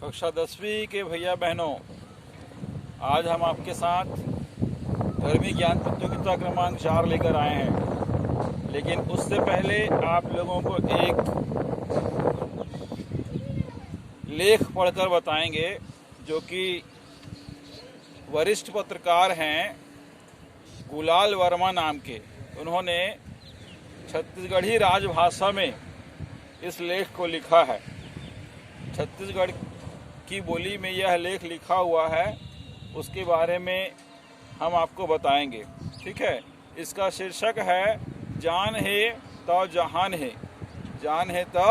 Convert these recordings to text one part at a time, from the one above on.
कक्षा 10वीं के भैया बहनों, आज हम आपके साथ 11वीं ज्ञान प्रतियोगिता क्रमांक 4 लेकर आए हैं। लेकिन उससे पहले आप लोगों को एक लेख पढ़कर बताएंगे जो कि वरिष्ठ पत्रकार हैं गुलाल वर्मा नाम के। उन्होंने छत्तीसगढ़ी राजभाषा में इस लेख को लिखा है। छत्तीसगढ़ की बोली में यह लेख लिखा हुआ है, उसके बारे में हम आपको बताएंगे। ठीक है। इसका शीर्षक है जान है तो जहान है, जान है तो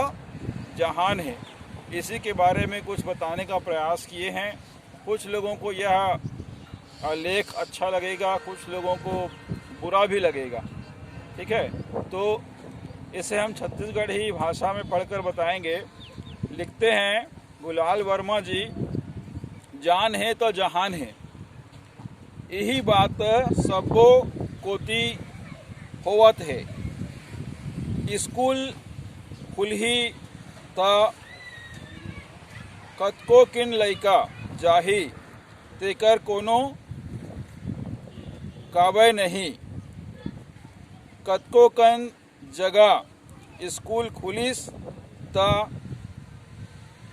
जहान है। इसी के बारे में कुछ बताने का प्रयास किए हैं। कुछ लोगों को यह लेख अच्छा लगेगा, कुछ लोगों को बुरा भी लगेगा। ठीक है। तो इसे हम छत्तीसगढ़ी भाषा में पढ़कर बताएंगे। लिखते हैं गुलाल वर्मा जी, जान है तो जहान है, यही बात सबो कोती होवत है। स्कूल खुलही त कतको किन लइका जाही, तेकर कोनो काबे नहीं। कतको कन जगह स्कूल खुलिस त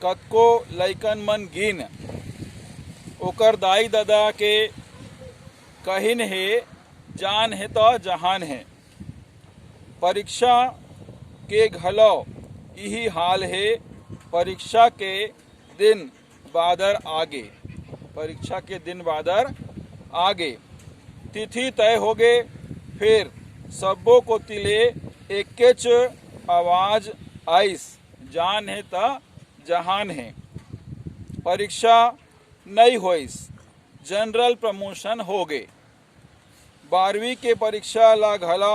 कतको लइकन मन गिन, ओकर दाई दादा के कहिन है जान है तो जहान है। परीक्षा के घलो यही हाल है, परीक्षा के दिन बादर आगे, परीक्षा के दिन बादर आगे। तिथि तय हो गए, फिर सबो को तिले एकेच आवाज आइस, जान है तो जहान है। परीक्षा नहीं होइस, जनरल प्रमोशन हो गए। 12वीं के परीक्षा ला घला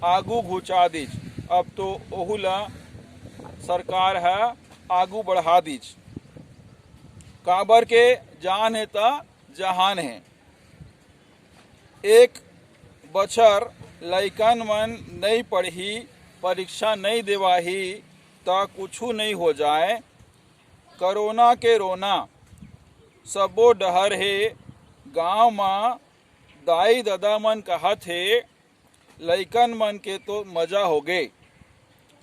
आगू घुचा दीज, अब तो ओहू ला सरकार है आगू बढ़ा दीज। काबर के जान है तो जहान है। एक बछर लइकन मन नहीं पढ़ी, परीक्षा नहीं देवाही तो कुछू नहीं हो जाए। कोरोना के रोना सबो डहर है, गांव में दाई दादा मन कहत है लइकन मन के तो मजा हो गए,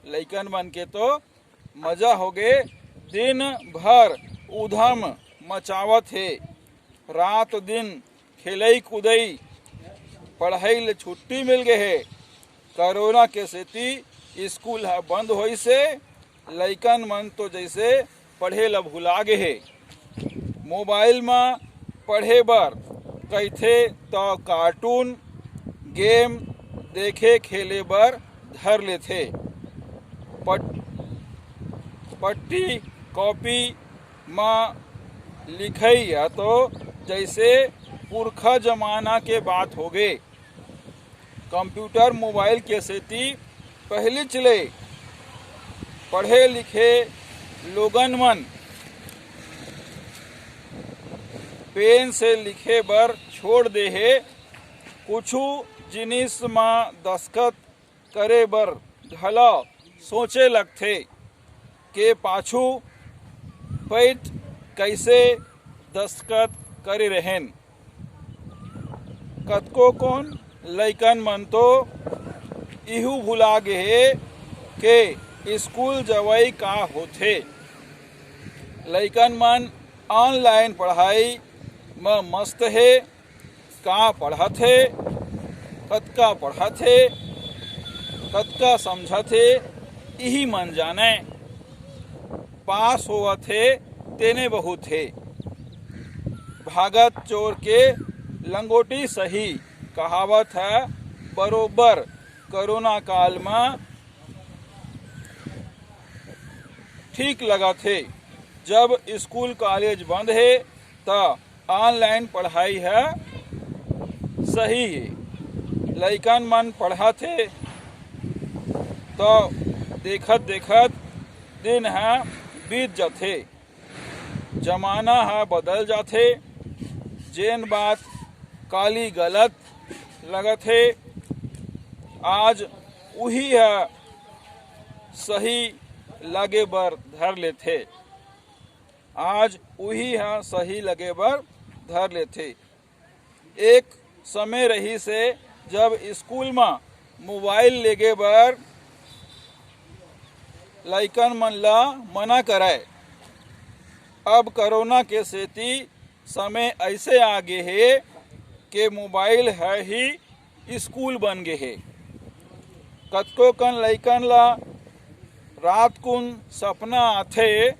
लइकन मन के तो मजा हो गए। दिन भर उधम मचावत है, रात दिन खेलई कूदई, पढ़ाई ले छुट्टी मिल गए है। कोरोना के सेती स्कूल है बंद होई से लइकन मन तो जैसे पढ़े ला भुला गए है। मोबाइल में पढ़े बर कहथे तो कार्टून गेम देखे खेले बर धर लेथे। पट्टी कॉपी में लिखई है तो जैसे पुरखा जमाना के बात हो गए। कंप्यूटर मोबाइल के सेती पहले चले, पढ़े लिखे लोगन मन पेन से लिखे बर छोड़ दे है। कुछू जिनिस में दस्खत करे बर घला सोचे लगथे के पाछू पैट कैसे दस्खत करे रहेन। कतको कौन लइकन मन तो इहू भुला गए है के स्कूल जवई का होथे। लइकन मन ऑनलाइन पढ़ाई में मस्त है, का पढ़त है, कतका पढ़त है, कतका समझत है, यही मन जाने। पास होवत है तेने बहुत है, भागत चोर के लंगोटी सही, कहावत है बरोबर। कोरोना काल में ठीक लगा थे, जब स्कूल कॉलेज बंद है तो ऑनलाइन पढ़ाई है सही है। लइकन मन पढ़ा थे तो देखत देखत दिन है बीत जाते, जमाना है बदल जाते। जेन बात काली गलत लगत है, आज वही है सही लगे बर धर लेथे। आज वही हाँ सही लगे बर धर लेथे। एक समय रही से जब स्कूल में मोबाइल लेगे बर लइकन मन ला मना कराए। अब कोरोना के सेती समय ऐसे आगे है कि मोबाइल है ही स्कूल बन गे है। कतको कन लइकन ला रात कुन सपना आथे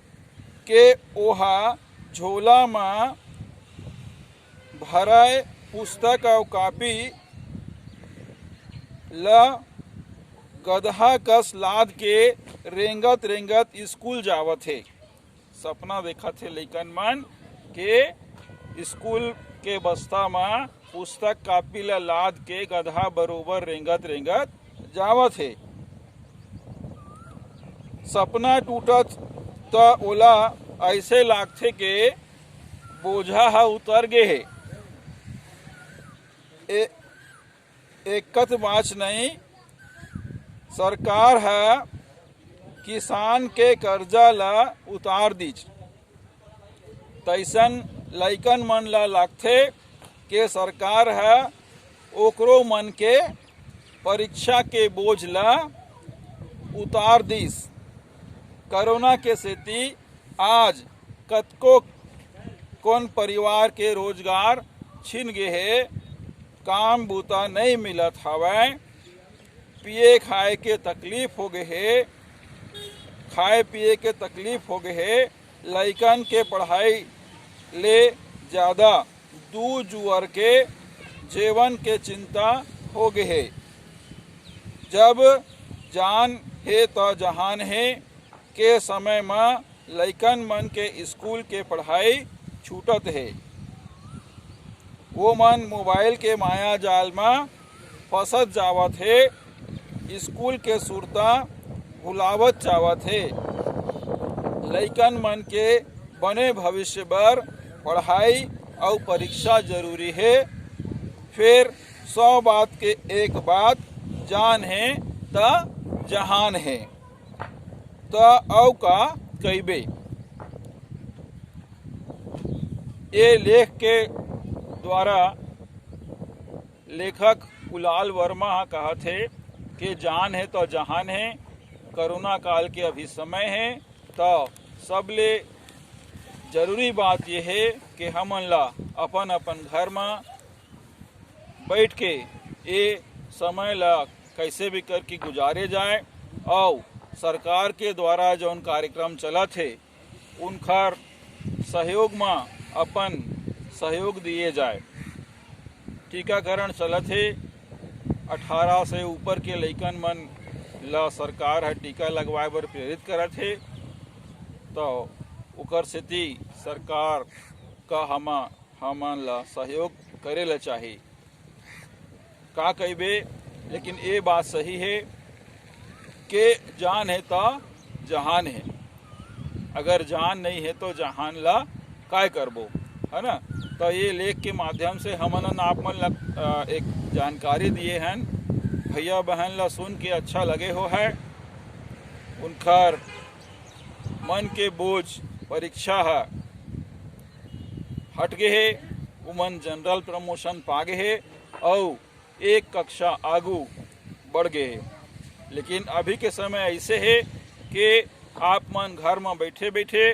के ओहा झोला में भराए पुस्तक और कॉपी ला गदहा कस लाद के रेंगत रेंगत स्कूल जावत है। सपना देखा थे लइकन मन के स्कूल के बस्ता में पुस्तक कॉपी ला लाद के गदहा बरोबर रेंगत रेंगत जावत है। सपना टूटत तो ओला ऐसे लागथे के बोझा हा उतर गे है। एकत बात नहीं, सरकार है किसान के कर्जा ला उतार दीज। तैसन लइकन मन ला लागथे के सरकार है ओकरो मन के परीक्षा के बोझ ला उतार दीस। कोरोना के सेती आज कतको कौन परिवार के रोजगार छिन गे है, काम बूता नहीं मिलत हवै, पिए खाए के तकलीफ हो गए है, खाए पिए के तकलीफ हो गए है। लइकन के पढ़ाई ले ज़्यादा दूध जुअर के जीवन के चिंता हो गए है। जब जान है तो जहान है के समय में लइकन मन के स्कूल के पढ़ाई छूटत है। वो मन मोबाइल के माया जाल में फंसत जावत है, स्कूल के सुरता भुलावत जावत है। लइकन मन के बने भविष्य बर पढ़ाई और परीक्षा जरूरी है। फिर 100 बात के एक बात, जान है त जहान है त औ का कइबे। ये लेख के द्वारा लेखक कुलाल वर्मा कहा थे कि जान है तो जहान है। कोरोना काल के अभी समय है तो सबले जरूरी बात यह है कि हमन ला अपन अपन घर में बैठ के ये समय ला कैसे भी करके गुजारे जाए और सरकार के द्वारा जौन कार्यक्रम चला थे उनकर सहयोग में अपन सहयोग दिए जाए। टीकाकरण चलत है, 18 से ऊपर के लइकन मन ला सरकार है टीका लगवाए बर प्रेरित करत है। तो उकर सेती सरकार का हमन ला सहयोग करे ला चाहिए। का कहिबे, लेकिन ये बात सही है कि जान है तो जहान है। अगर जान नहीं है तो जहान ला काय करबो, है ना। तो ये लेख के माध्यम से हमन आप मन ला एक जानकारी दिए हैं। भैया बहन ला सुन के अच्छा लगे हो है। उनकर मन के बोझ परीक्षा है हट गए है, उमन जनरल प्रमोशन पा गए है और एक कक्षा आगू बढ़ गए है। लेकिन अभी के समय ऐसे है कि आप मन घर में बैठे बैठे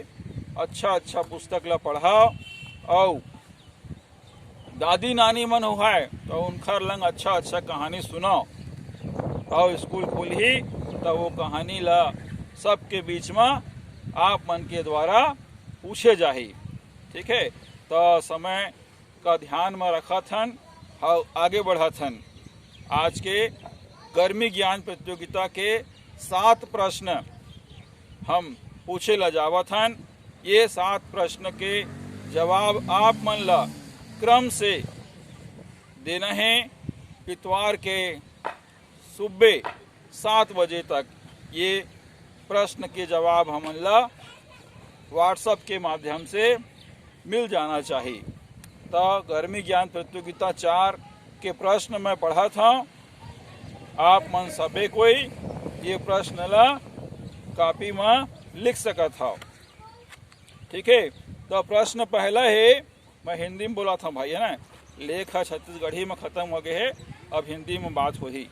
अच्छा अच्छा पुस्तक ला पढ़ाओ और दादी नानी मन हो है तो उनकर लंग अच्छा अच्छा कहानी सुनाओ और स्कूल खुली तो वो कहानी ला सबके बीच में आप मन के द्वारा पूछे जाही। ठीक है, तो समय का ध्यान में रखा थन और आगे बढ़ा थन। आज के गर्मी ज्ञान प्रतियोगिता के 7 प्रश्न हम पूछे ला जावत हन। ये 7 प्रश्न के जवाब आप मन ला क्रम से देना है। इतवार के सुबह 7 बजे तक ये प्रश्न के जवाब हमन ला व्हाट्सएप के माध्यम से मिल जाना चाहिए। तो गर्मी ज्ञान प्रतियोगिता 4 के प्रश्न मैं पढ़ा था। आप मन सबे कोई ये प्रश्न ला कॉपी में लिख सका था। ठीक है, तो प्रश्न पहला है, मैं हिंदी में बोला था भाई, है ना, लेख छत्तीसगढ़ी में खत्म हो गए है, अब हिंदी में बात हो ही।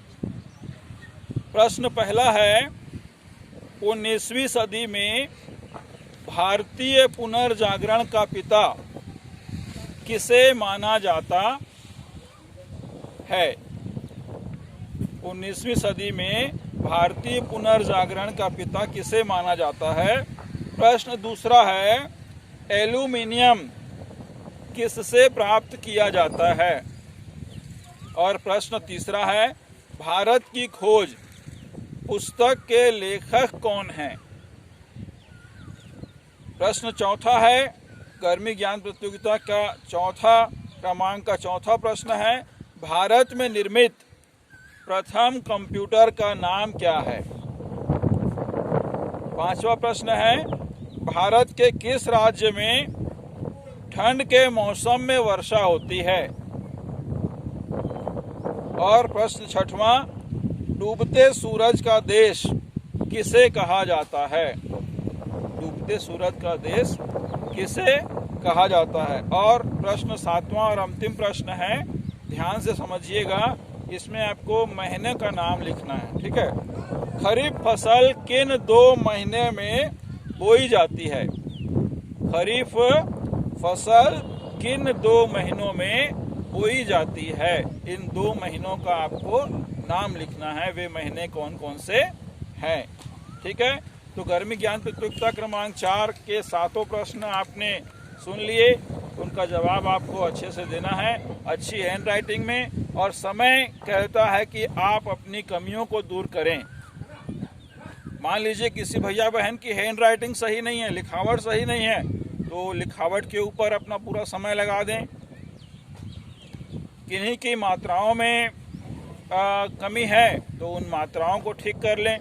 प्रश्न पहला है, 19वीं सदी में भारतीय पुनर्जागरण का पिता किसे माना जाता है? 19वीं सदी में भारतीय पुनर्जागरण का पिता किसे माना जाता है? प्रश्न दूसरा है, एल्यूमिनियम किससे प्राप्त किया जाता है? और प्रश्न तीसरा है, भारत की खोज पुस्तक के लेखक कौन हैं? प्रश्न चौथा है, गर्मी ज्ञान प्रतियोगिता का चौथा क्रमांक का चौथा प्रश्न है, भारत में निर्मित प्रथम कंप्यूटर का नाम क्या है? पांचवा प्रश्न है, भारत के किस राज्य में ठंड के मौसम में वर्षा होती है? और प्रश्न छठवां, डूबते सूरज का देश किसे कहा जाता है? डूबते सूरज का देश किसे कहा जाता है? और प्रश्न सातवां और अंतिम प्रश्न है, ध्यान से समझिएगा, इसमें आपको महीने का नाम लिखना है, ठीक है। खरीफ फसल किन 2 महीने में बोई जाती है? खरीफ फसल किन 2 महीनों में बोई जाती है? इन 2 महीनों का आपको नाम लिखना है, वे महीने कौन कौन से हैं, ठीक है। तो गर्मी ज्ञान प्रतियोगिता क्रमांक 4 के 7 प्रश्न आपने सुन लिए, उनका जवाब आपको अच्छे से देना है, अच्छी हैंड राइटिंग में, और समय कहता है कि आप अपनी कमियों को दूर करें। मान लीजिए किसी भैया बहन की हैंड राइटिंग सही नहीं है, लिखावट सही नहीं है, तो लिखावट के ऊपर अपना पूरा समय लगा दें। किन्हीं की मात्राओं में कमी है तो उन मात्राओं को ठीक कर लें।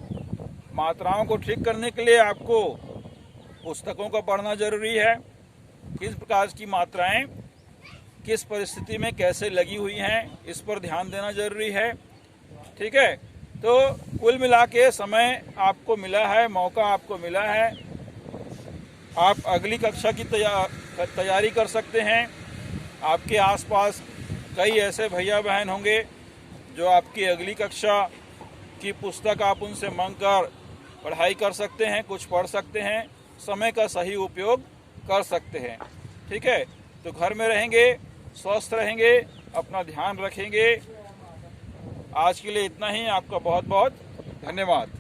मात्राओं को ठीक करने के लिए आपको पुस्तकों का पढ़ना जरूरी है, किस प्रकार की मात्राएं किस परिस्थिति में कैसे लगी हुई हैं, इस पर ध्यान देना जरूरी है, ठीक है। तो कुल मिला के समय आपको मिला है, मौका आपको मिला है, आप अगली कक्षा की तैयारी कर सकते हैं। आपके आसपास कई ऐसे भैया बहन होंगे जो आपकी अगली कक्षा की पुस्तक आप उनसे मांगकर पढ़ाई कर सकते हैं, कुछ पढ़ सकते हैं, समय का सही उपयोग कर सकते हैं, ठीक है। तो घर में रहेंगे, स्वस्थ रहेंगे, अपना ध्यान रखेंगे। आज के लिए इतना ही, आपका बहुत बहुत धन्यवाद।